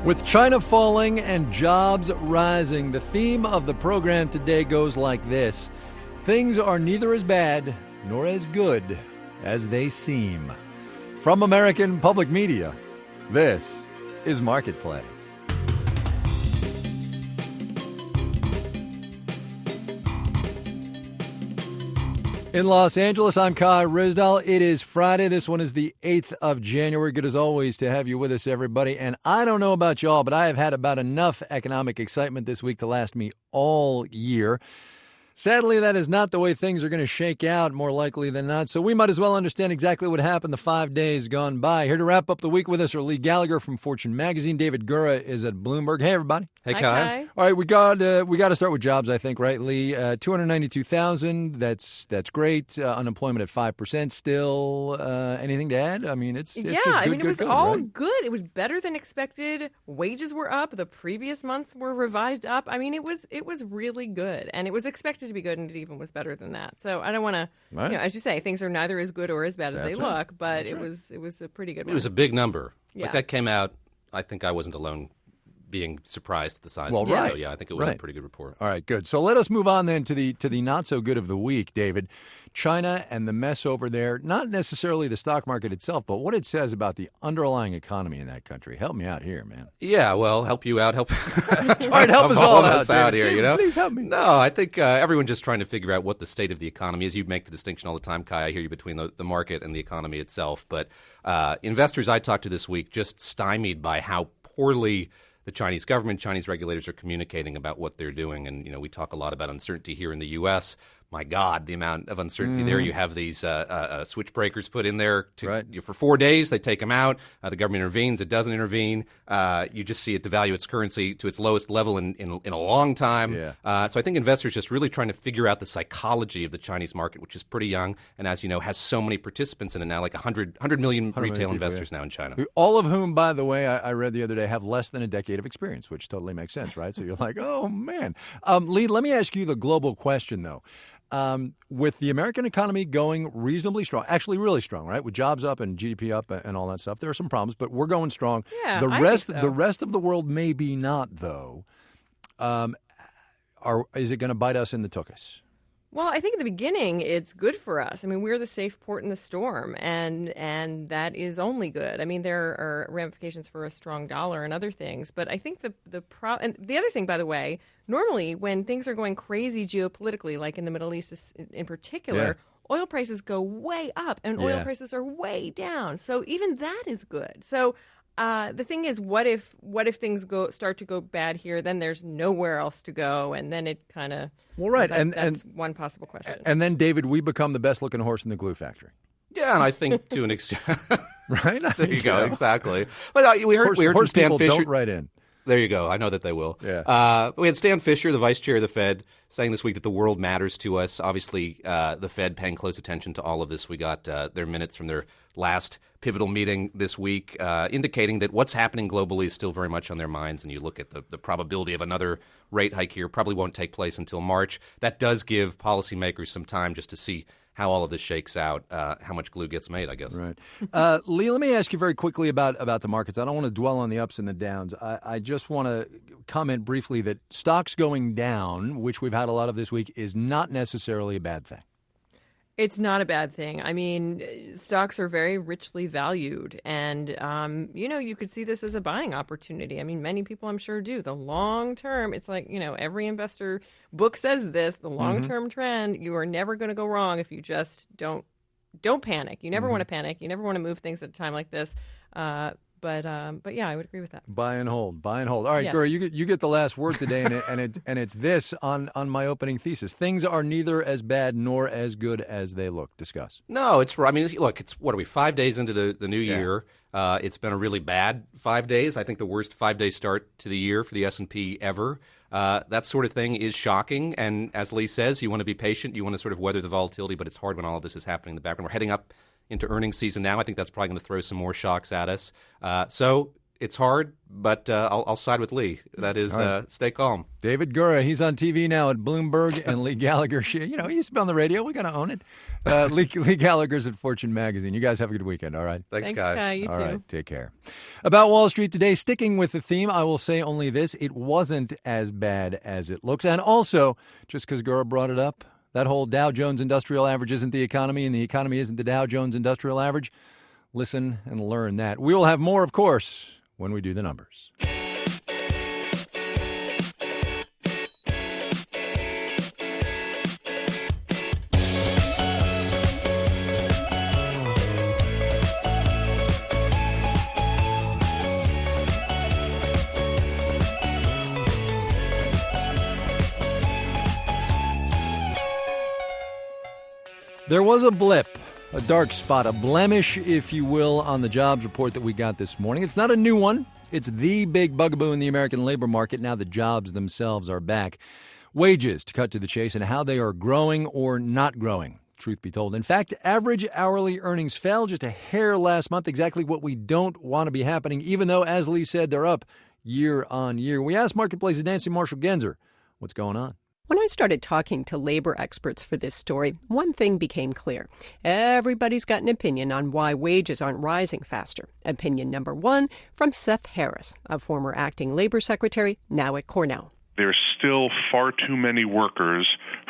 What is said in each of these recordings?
With China falling and jobs rising, the theme of the program today goes like this: things are neither as bad nor as good as they seem. From American Public Media, this is Marketplace. In Los Angeles, I'm Kai Ryssdal. It is Friday. This one is the 8th of January. Good as always to have you with us, everybody. And I don't know about y'all, but I have had about enough economic excitement this week to last me all year. Sadly, that is not the way things are going to shake out, more likely than not. So we might as well understand exactly what happened the 5 days gone by. Here to wrap up the week with us are Lee Gallagher from Fortune Magazine. David Gura is at Bloomberg. Hey, everybody. Hey, Kai. All right, we got to start with jobs, I think, right, Lee? 292,000. That's great. Unemployment at 5% still. Anything to add? I mean, it's just good, it was good, all right? good. It was better than expected. Wages were up. The previous months were revised up. I mean, it was really good, and it was expected to be good, and it even was better than that. So I don't want to, Right. as you say, things are neither as good or as bad as That's they right. look, but That's it right. was a pretty good one. It was a big number. Yeah. Like that came out, I think I wasn't alone being surprised at the size Well, of it. right. So, yeah, I think it was Right. a pretty good report. All right, good. So let us move on then to the not so good of the week, David. China and the mess over there, not necessarily the stock market itself, but what it says about the underlying economy in that country. Help me out here, man. Yeah, well, help you out. Help All right, help us all out, David. here, David, you know? please help me. No, I think everyone's just trying to figure out what the state of the economy is. You make the distinction all the time, Kai. I hear you between the market and the economy itself. But investors I talked to this week just stymied by how poorly the Chinese government, Chinese regulators are communicating about what they're doing. And, we talk a lot about uncertainty here in the U.S. My God, the amount of uncertainty there. You have these switch breakers put in there for 4 days. They take them out. The government intervenes. It doesn't intervene. You just see it devalue its currency to its lowest level in a long time. Yeah. So I think investors just really trying to figure out the psychology of the Chinese market, which is pretty young. And as you know, has so many participants in it now, like 100 million retail investors now in China. All of whom, by the way, I read the other day, have less than a decade of experience, which totally makes sense, right? So you're like, oh, man. Lee, let me ask you the global question, though. With the American economy going reasonably strong, actually really strong, right? With jobs up and GDP up and all that stuff, there are some problems, but we're going strong. Yeah, the I rest, think so. the rest of the world maybe not, though. Is it going to bite us in the tuchus? Well, I think at the beginning it's good for us. I mean, we're the safe port in the storm, and that is only good. I mean, there are ramifications for a strong dollar and other things, but I think and the other thing, by the way, normally when things are going crazy geopolitically, like in the Middle East in particular, oil prices go way up and oil prices are way down. So even that is good. So the thing is, what if things start to go bad here? Then there's nowhere else to go, and then it kind of that's one possible question. And then, David, we become the best looking horse in the glue factory, Yeah, and I think to an extent. right? There you go, exactly. But we heard from horse Stan people Fisher. don't write in. There you go. I know that they will. Yeah. We had Stan Fisher, the vice chair of the Fed, saying this week that the world matters to us. Obviously, the Fed paying close attention to all of this. We got their minutes from their last pivotal meeting this week, indicating that what's happening globally is still very much on their minds. And you look at the probability of another rate hike here probably won't take place until March. That does give policymakers some time just to see how all of this shakes out, how much glue gets made, I guess. Right. Lee, let me ask you very quickly about the markets. I don't want to dwell on the ups and the downs. I just want to comment briefly that stocks going down, which we've had a lot of this week, is not necessarily a bad thing. It's not a bad thing. I mean, stocks are very richly valued, and you could see this as a buying opportunity. I mean, many people, I'm sure, do. The long term, it's like every investor book says this. The long term trend, you are never going to go wrong if you just don't panic. You never want to panic. You never want to move things at a time like this. But yeah, I would agree with that. Buy and hold. All right, Yes. Gura, you get the last word today, and it's this on my opening thesis. Things are neither as bad nor as good as they look. Discuss. No, it's. I mean, look, it's what are we 5 days into the new year? It's been a really bad 5 days. I think the worst 5-day start to the year for the S&P ever. That sort of thing is shocking. And as Lee says, you want to be patient. You want to sort of weather the volatility, but it's hard when all of this is happening in the background. We're heading up into earnings season now. I think that's probably going to throw some more shocks at us. So It's hard, but I'll side with Lee. That is, stay calm. David Gura, he's on TV now at Bloomberg, and Lee Gallagher, he used to be on the radio. We got to own it. Lee Gallagher's at Fortune Magazine. You guys have a good weekend, all right? Thanks, Kai. You all too. right, take care. About Wall Street today, sticking with the theme, I will say only this. It wasn't as bad as it looks. And also, just because Gura brought it up, that whole Dow Jones Industrial Average isn't the economy, and the economy isn't the Dow Jones Industrial Average. Listen and learn that. We will have more, of course, when we do the numbers. There was a blip, a dark spot, a blemish, if you will, on the jobs report that we got this morning. It's not a new one. It's the big bugaboo in the American labor market now the jobs themselves are back. Wages, to cut to the chase, and how they are growing or not growing, truth be told. In fact, average hourly earnings fell just a hair last month, exactly what we don't want to be happening, even though, as Lee said, they're up year on year. We asked Marketplace's Nancy Marshall-Genzer what's going on. When I started talking to labor experts for this story, one thing became clear. Everybody's got an opinion on why wages aren't rising faster. Opinion number one from Seth Harris, a former acting labor secretary, now at Cornell. There's still far too many workers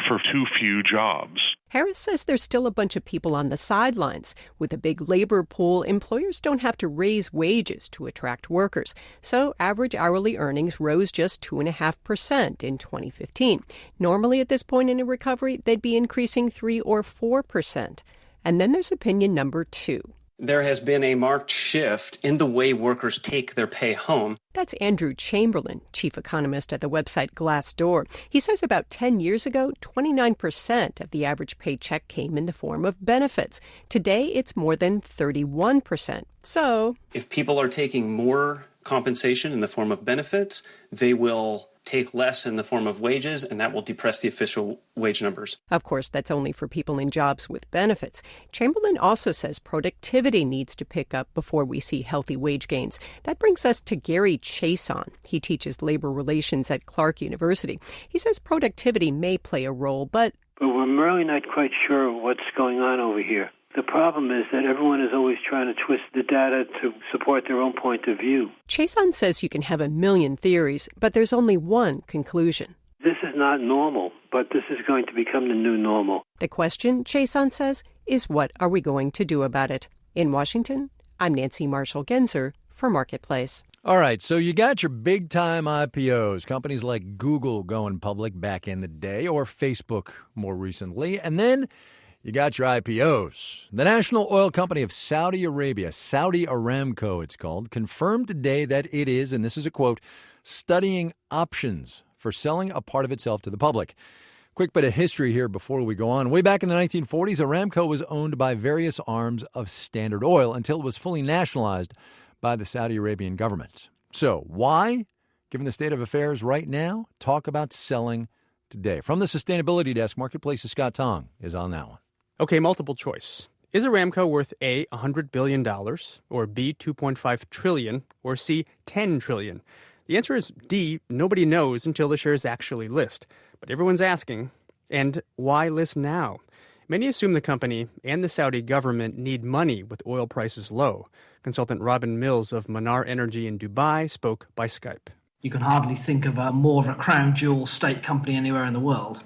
for too few jobs. Harris says there's still a bunch of people on the sidelines. With a big labor pool, employers don't have to raise wages to attract workers. So average hourly earnings rose just 2.5% in 2015. Normally at this point in a recovery, they'd be increasing 3 or 4%. And then there's opinion number two. There has been a marked shift in the way workers take their pay home. That's Andrew Chamberlain, chief economist at the website Glassdoor. He says about 10 years ago, 29% of the average paycheck came in the form of benefits. Today, it's more than 31%. So, if people are taking more compensation in the form of benefits, they will take less in the form of wages, and that will depress the official wage numbers. Of course, that's only for people in jobs with benefits. Chamberlain also says productivity needs to pick up before we see healthy wage gains. That brings us to Gary Chason. He teaches labor relations at Clark University. He says productivity may play a role, but we're really not quite sure what's going on over here. The problem is that everyone is always trying to twist the data to support their own point of view. Chason says you can have a million theories, but there's only one conclusion. This is not normal, but this is going to become the new normal. The question, Chason says, is what are we going to do about it? In Washington, I'm Nancy Marshall-Genzer for Marketplace. All right, so you got your big-time IPOs, companies like Google going public back in the day, or Facebook more recently, and then you got your IPOs. The national oil company of Saudi Arabia, Saudi Aramco it's called, confirmed today that it is, and this is a quote, studying options for selling a part of itself to the public. Quick bit of history here before we go on. Way back in the 1940s, Aramco was owned by various arms of Standard Oil until it was fully nationalized by the Saudi Arabian government. So why, given the state of affairs right now, talk about selling today? From the Sustainability Desk, Marketplace's Scott Tong is on that one. Okay, multiple choice. Is Aramco worth A, $100 billion, or B, $2.5 trillion, or C, $10 trillion? The answer is D, nobody knows until the shares actually list. But everyone's asking, and why list now? Many assume the company and the Saudi government need money with oil prices low. Consultant Robin Mills of Manar Energy in Dubai spoke by Skype. You can hardly think of more of a crown jewel state company anywhere in the world.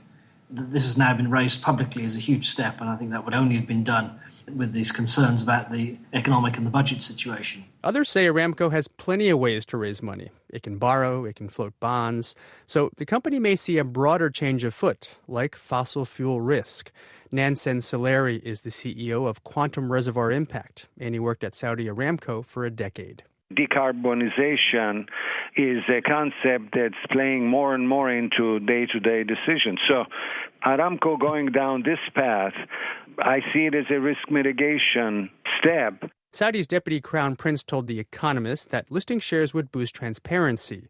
This has now been raised publicly as a huge step, and I think that would only have been done with these concerns about the economic and the budget situation. Others say Aramco has plenty of ways to raise money. It can borrow, it can float bonds. So the company may see a broader change of foot, like fossil fuel risk. Nansen Saleri is the CEO of Quantum Reservoir Impact, and he worked at Saudi Aramco for a decade. Decarbonization is a concept that's playing more and more into day-to-day decisions. So Aramco going down this path, I see it as a risk mitigation step. Saudi's deputy crown prince told The Economist that listing shares would boost transparency.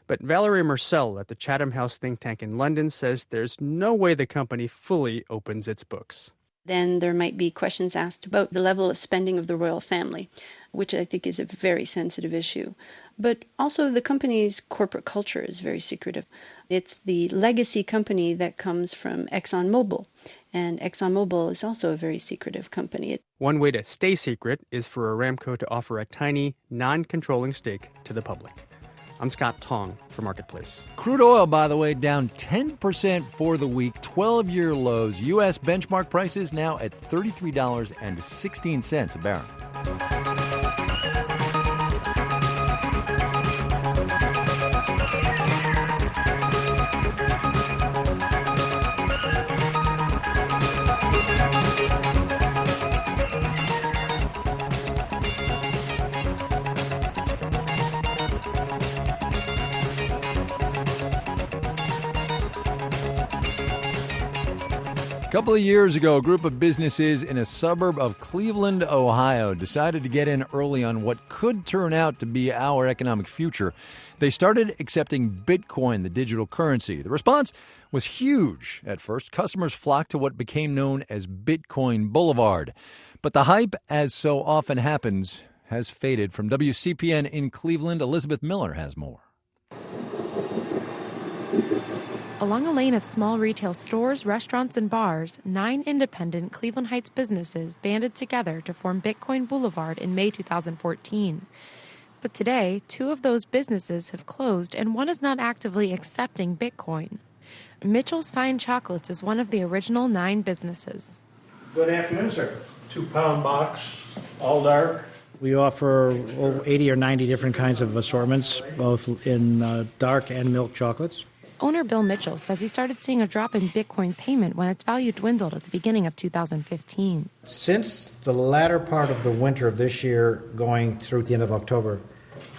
But Valerie Mersel at the Chatham House think tank in London says there's no way the company fully opens its books. Then there might be questions asked about the level of spending of the royal family, which I think is a very sensitive issue. But also the company's corporate culture is very secretive. It's the legacy company that comes from ExxonMobil, and ExxonMobil is also a very secretive company. One way to stay secret is for Aramco to offer a tiny, non-controlling stake to the public. I'm Scott Tong for Marketplace. Crude oil, by the way, down 10% for the week, 12-year lows. U.S. benchmark prices now at $33.16 a barrel. A couple of years ago, a group of businesses in a suburb of Cleveland, Ohio, decided to get in early on what could turn out to be our economic future. They started accepting Bitcoin, the digital currency. The response was huge. At first, customers flocked to what became known as Bitcoin Boulevard. But the hype, as so often happens, has faded. From WCPN in Cleveland, Elizabeth Miller has more. Along a lane of small retail stores, restaurants, and bars, 9 independent Cleveland Heights businesses banded together to form Bitcoin Boulevard in May 2014. But today, 2 of those businesses have closed, and one is not actively accepting Bitcoin. Mitchell's Fine Chocolates is one of the original 9 businesses. Good afternoon, sir. 2-pound box, all dark. We offer over 80 or 90 different kinds of assortments, both in dark and milk chocolates. Owner Bill Mitchell says he started seeing a drop in Bitcoin payment when its value dwindled at the beginning of 2015. Since the latter part of the winter of this year, going through the end of October,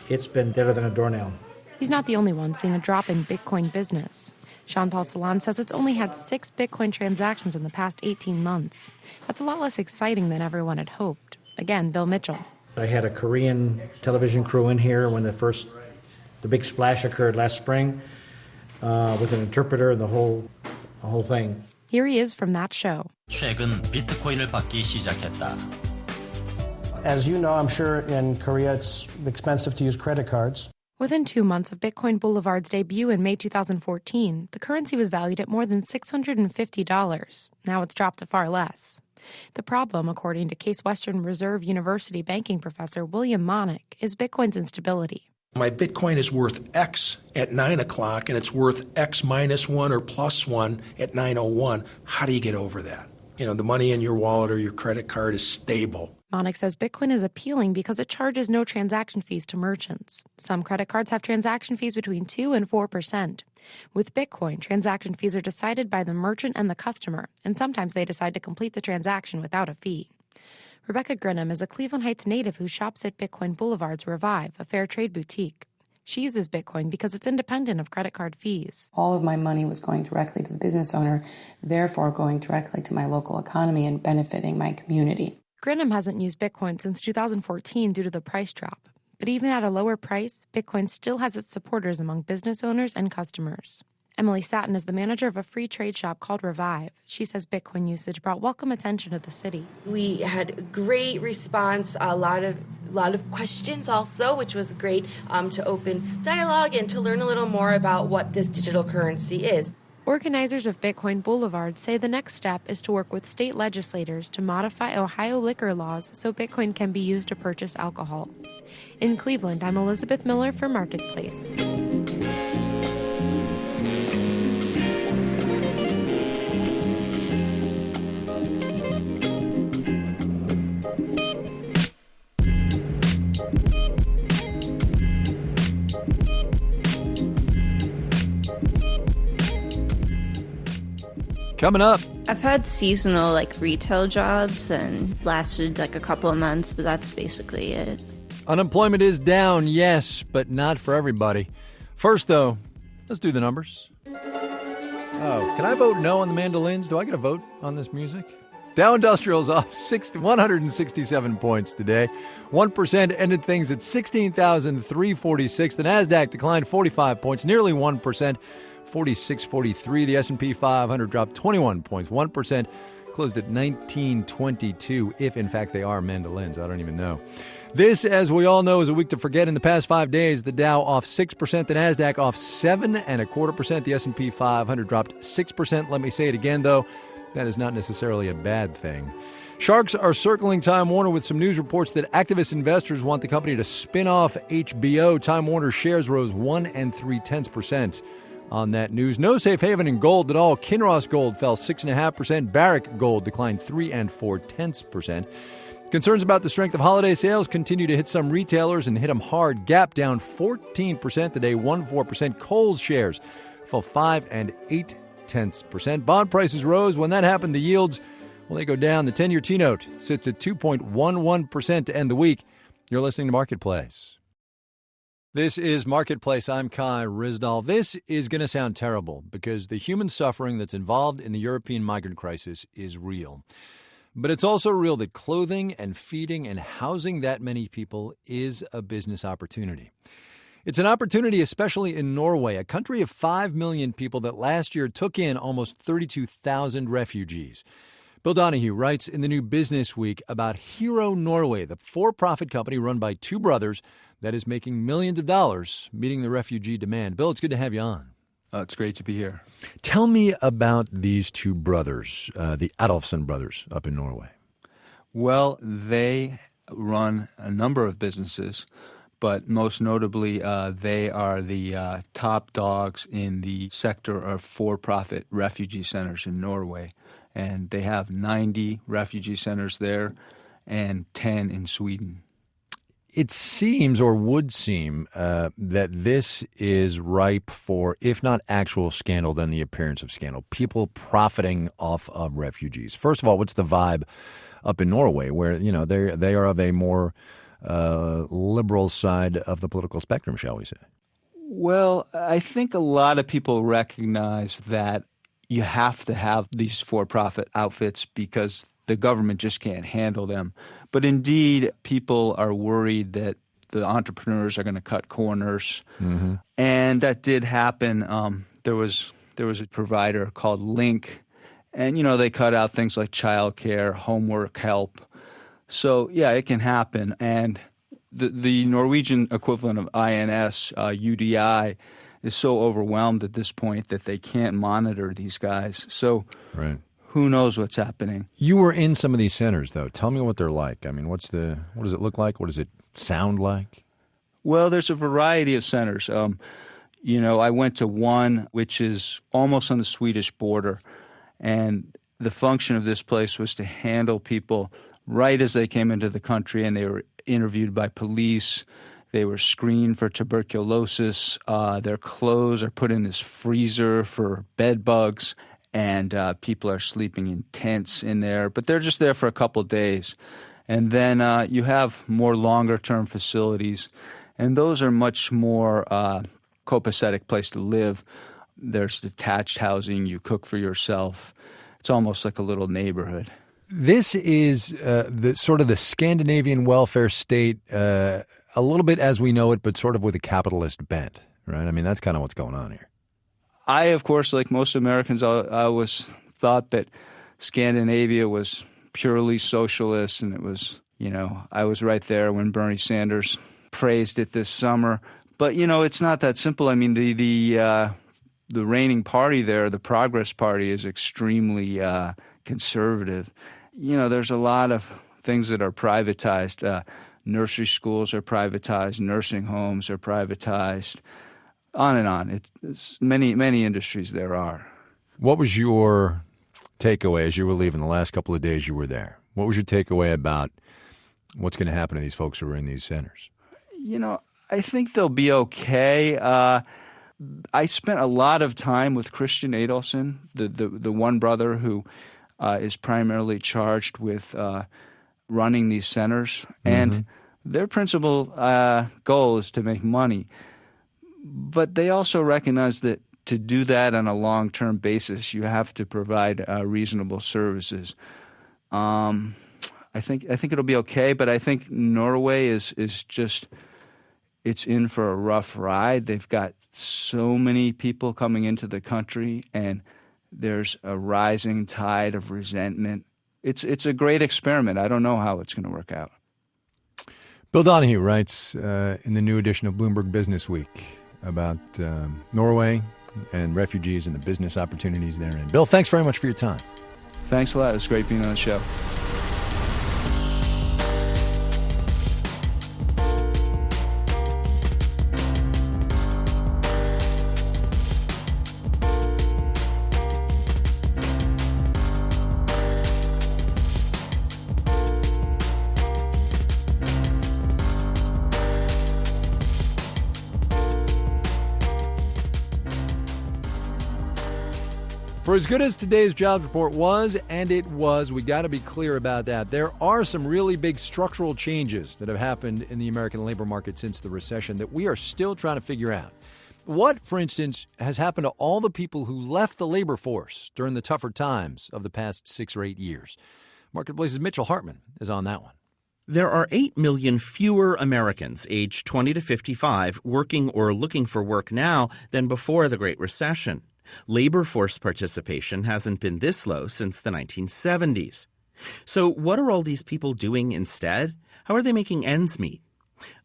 it's been deader than a doornail. He's not the only one seeing a drop in Bitcoin business. Sean Paul Salon says it's only had 6 Bitcoin transactions in the past 18 months. That's a lot less exciting than everyone had hoped. Again, Bill Mitchell. I had a Korean television crew in here when the big splash occurred last spring. With an interpreter and the whole thing. Here he is from that show. 최근 비트코인을 받기 시작했다. As you know, I'm sure in Korea it's expensive to use credit cards. Within 2 months of Bitcoin Boulevard's debut in May 2014, the currency was valued at more than $650. Now it's dropped to far less. The problem, according to Case Western Reserve University banking professor William Monick, is Bitcoin's instability. My Bitcoin is worth X at 9 o'clock, and it's worth X minus 1 or plus 1 at 9:01. How do you get over that? The money in your wallet or your credit card is stable. Monick says Bitcoin is appealing because it charges no transaction fees to merchants. Some credit cards have transaction fees between 2 and 4%. With Bitcoin, transaction fees are decided by the merchant and the customer, and sometimes they decide to complete the transaction without a fee. Rebecca Grinham is a Cleveland Heights native who shops at Bitcoin Boulevard's Revive, a fair trade boutique. She uses Bitcoin because it's independent of credit card fees. All of my money was going directly to the business owner, therefore going directly to my local economy and benefiting my community. Grinham hasn't used Bitcoin since 2014 due to the price drop. But even at a lower price, Bitcoin still has its supporters among business owners and customers. Emily Satin is the manager of a free trade shop called Revive. She says Bitcoin usage brought welcome attention to the city. We had great response, a lot of questions also, which was great to open dialogue and to learn a little more about what this digital currency is. Organizers of Bitcoin Boulevard say the next step is to work with state legislators to modify Ohio liquor laws so Bitcoin can be used to purchase alcohol. In Cleveland, I'm Elizabeth Miller for Marketplace. Coming up. I've had seasonal retail jobs and lasted a couple of months, but that's basically it. Unemployment is down, yes, but not for everybody. First, though, let's do the numbers. Oh, can I vote no on the mandolins? Do I get a vote on this music? Dow Industrial's off 167 points today. 1% ended things at 16,346. The Nasdaq declined 45 points, nearly 1%. 46.43. The S&P 500 dropped 21 points, 1%. closed at 1922, if in fact they are mandolins. I don't even know. This, as we all know, is a week to forget. In the past 5 days, the Dow off 6%, the NASDAQ off 7.25%, the S&P 500 dropped 6%. Let me say it again, though, that is not necessarily a bad thing. Sharks are circling Time Warner with some news reports that activist investors want the company to spin off HBO. Time Warner shares rose 1 3/10% on that news. No safe haven in gold at all. Kinross Gold fell 6.5%. Barrick Gold declined 3 4/10%. Concerns about the strength of holiday sales continue to hit some retailers and hit them hard. Gap down 14% today, 1.4%. Kohl's shares fell 5 8/10%. Bond prices rose. When that happened, the yields, well, they go down. The 10-year T-note sits at 2.11% to end the week. You're listening to Marketplace. This is Marketplace. I'm Kai Ryssdal. This is going to sound terrible because the human suffering that's involved in the European migrant crisis is real. But it's also real that clothing and feeding and housing that many people is a business opportunity. It's an opportunity especially in Norway, a country of 5 million people that last year took in almost 32,000 refugees. Bill Donahue writes in the New Business Week about Hero Norway, the for-profit company run by two brothers that is making millions of dollars meeting the refugee demand. Bill, it's good to have you on. It's great to be here. Tell me about these two brothers, the Adolfsen brothers up in Norway. Well, they run a number of businesses, but most notably, they are the top dogs in the sector of for-profit refugee centers in Norway. And they have 90 refugee centers there and 10 in Sweden. It seems, or would seem, that this is ripe for, if not actual scandal, then the appearance of scandal. People profiting off of refugees. First of all, what's the vibe up in Norway, where they are of a more liberal side of the political spectrum, shall we say? Well, I think a lot of people recognize that you have to have these for-profit outfits because the government just can't handle them. But indeed, people are worried that the entrepreneurs are going to cut corners. Mm-hmm. And that did happen. There was a provider called Link, and, they cut out things like childcare, homework help. So, yeah, it can happen. And the Norwegian equivalent of INS, UDI, is so overwhelmed at this point that they can't monitor these guys. So right. Who knows what's happening? You were in some of these centers, though. Tell me what they're like. I mean, what does it look like? What does it sound like? Well, there's a variety of centers. I went to one which is almost on the Swedish border, and the function of this place was to handle people right as they came into the country, and they were interviewed by police. They were screened for tuberculosis. Their clothes are put in this freezer for bed bugs, and people are sleeping in tents in there. But they're just there for a couple of days. And then you have more longer-term facilities, and those are much more copacetic place to live. There's detached housing. You cook for yourself. It's almost like a little neighborhood. This is the sort of the Scandinavian welfare state, a little bit as we know it, but sort of with a capitalist bent, right? I mean, that's kind of what's going on here. I, of course, like most Americans, I always thought that Scandinavia was purely socialist, and it was, I was right there when Bernie Sanders praised it this summer. But, it's not that simple. I mean, the reigning party there, the Progress Party, is extremely conservative. There's a lot of things that are privatized. Nursery schools are privatized. Nursing homes are privatized. On and on. It's many industries there are. What was your takeaway as you were leaving the last couple of days you were there? What was your takeaway about what's going to happen to these folks who are in these centers? I think they'll be okay. I spent a lot of time with Christian Adolfsen, the one brother who is primarily charged with running these centers. Mm-hmm. And their principal goal is to make money. But they also recognize that to do that on a long-term basis, you have to provide reasonable services. I think it'll be okay, but I think Norway is just it's in for a rough ride. They've got so many people coming into the country, and There's a rising tide of resentment. It's a great experiment. I don't know how it's going to work out. Bill Donahue writes in the new edition of Bloomberg Business Week about Norway and refugees and the business opportunities therein. Bill, thanks very much for your time. Thanks a lot. It was great being on the show. For as good as today's jobs report was, and it was, we got to be clear about that. There are some really big structural changes that have happened in the American labor market since the recession that we are still trying to figure out. What, for instance, has happened to all the people who left the labor force during the tougher times of the past 6 or 8 years? Marketplace's Mitchell Hartman is on that one. There are 8 million fewer Americans aged 20 to 55 working or looking for work now than before the Great Recession. Labor force participation hasn't been this low since the 1970s. So what are all these people doing instead? How are they making ends meet?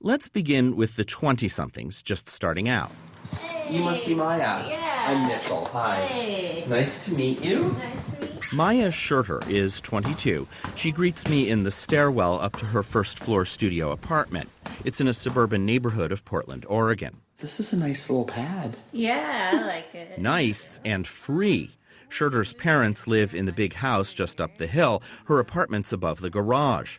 Let's begin with the 20-somethings just starting out. Hey. You must be Maya. Yeah. I'm Mitchell. Hi. Hey. Nice to meet you. Nice to meet you. Maya Scherter is 22. She greets me in the stairwell up to her first-floor studio apartment. It's in a suburban neighborhood of Portland, Oregon. This is a nice little pad. Yeah, I like it. Nice and free. Scherter's parents live in the big house just up the hill. Her apartment's above the garage.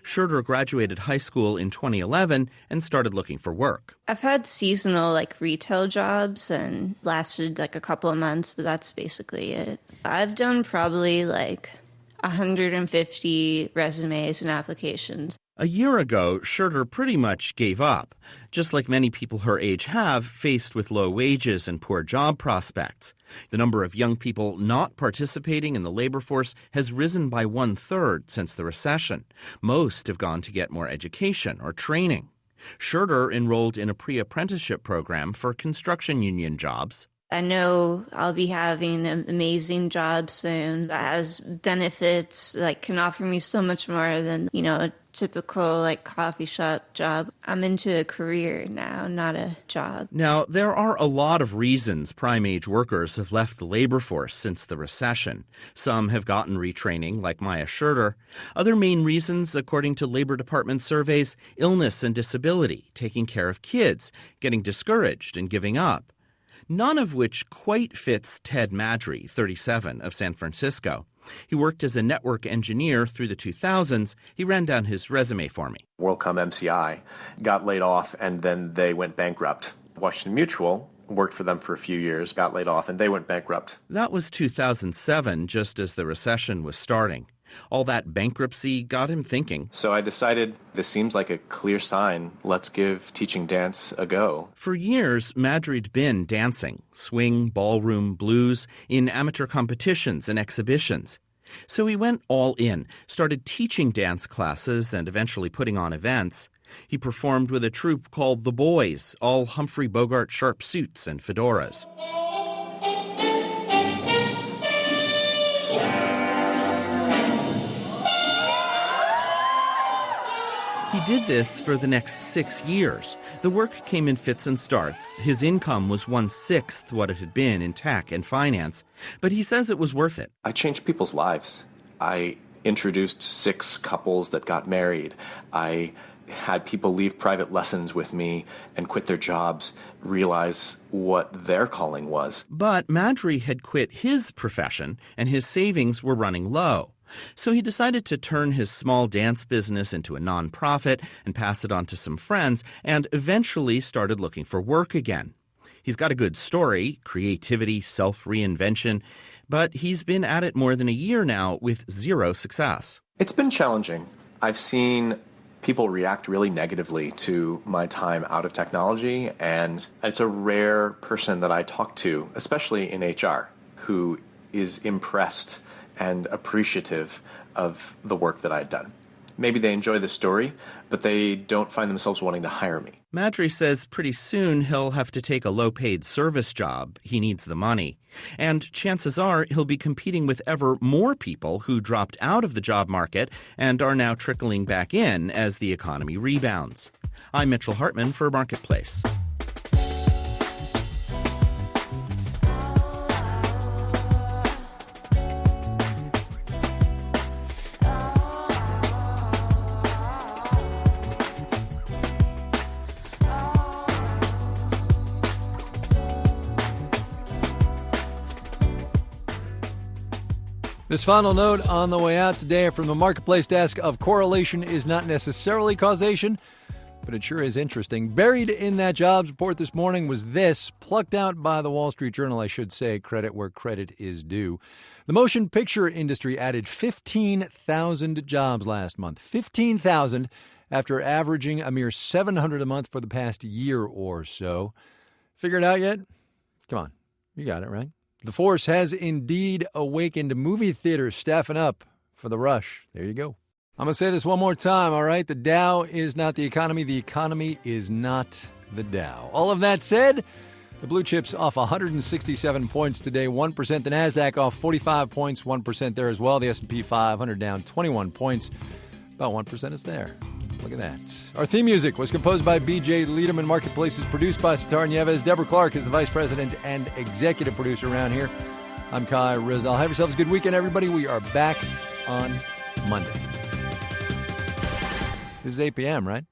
Scherter graduated high school in 2011 and started looking for work. I've had seasonal retail jobs and lasted a couple of months, but that's basically it. I've done probably 150 resumes and applications. A year ago, Scherter pretty much gave up, just like many people her age have, faced with low wages and poor job prospects. The number of young people not participating in the labor force has risen by 1/3 since the recession. Most have gone to get more education or training. Scherter enrolled in a pre-apprenticeship program for construction union jobs. I know I'll be having an amazing job soon that has benefits, can offer me so much more than, a typical coffee shop job. I'm into a career now, not a job. Now, there are a lot of reasons prime-age workers have left the labor force since the recession. Some have gotten retraining, like Maya Scherter. Other main reasons, according to Labor Department surveys, illness and disability, taking care of kids, getting discouraged and giving up. None of which quite fits Ted Madry, 37, of San Francisco. He worked as a network engineer through the 2000s. He ran down his resume for me. WorldCom MCI got laid off, and then they went bankrupt. Washington Mutual worked for them for a few years, got laid off, and they went bankrupt. That was 2007, just as the recession was starting. All that bankruptcy got him thinking. So I decided this seems like a clear sign. Let's give teaching dance a go. For years, Madry'd been dancing, swing, ballroom, blues, in amateur competitions and exhibitions. So he went all in, started teaching dance classes and eventually putting on events. He performed with a troupe called The Boys, all Humphrey Bogart sharp suits and fedoras. He did this for the next 6 years. The work came in fits and starts. His income was 1/6 what it had been in tech and finance, but he says it was worth it. I changed people's lives. I introduced 6 couples that got married. I had people leave private lessons with me and quit their jobs, realize what their calling was. But Madry had quit his profession, and his savings were running low. So he decided to turn his small dance business into a nonprofit and pass it on to some friends, and eventually started looking for work again. He's got a good story, creativity, self-reinvention, but he's been at it more than a year now with 0 success. It's been challenging. I've seen people react really negatively to my time out of technology, and it's a rare person that I talk to, especially in HR, who is impressed and appreciative of the work that I'd done. Maybe they enjoy the story, but they don't find themselves wanting to hire me. Madry says pretty soon he'll have to take a low-paid service job. He needs the money. And chances are he'll be competing with ever more people who dropped out of the job market and are now trickling back in as the economy rebounds. I'm Mitchell Hartman for Marketplace. This final note on the way out today from the Marketplace desk of correlation is not necessarily causation, but it sure is interesting. Buried in that jobs report this morning was this, plucked out by the Wall Street Journal, I should say, credit where credit is due. The motion picture industry added 15,000 jobs last month. 15,000 after averaging a mere 700 a month for the past year or so. Figure it out yet? Come on, you got it, right? The force has indeed awakened. Movie theaters staffing up for the rush. There you go. I'm going to say this one more time, all right? The Dow is not the economy. The economy is not the Dow. All of that said, the blue chips off 167 points today, 1%. The NASDAQ off 45 points, 1% there as well. The S&P 500 down 21 points. About 1% is there. Look at that. Our theme music was composed by B.J. Liederman. Marketplace is produced by Sitar Nieves. Deborah Clark is the vice president and executive producer around here. I'm Kai Ryssdal. Have yourselves a good weekend, everybody. We are back on Monday. This is 8 p.m., right?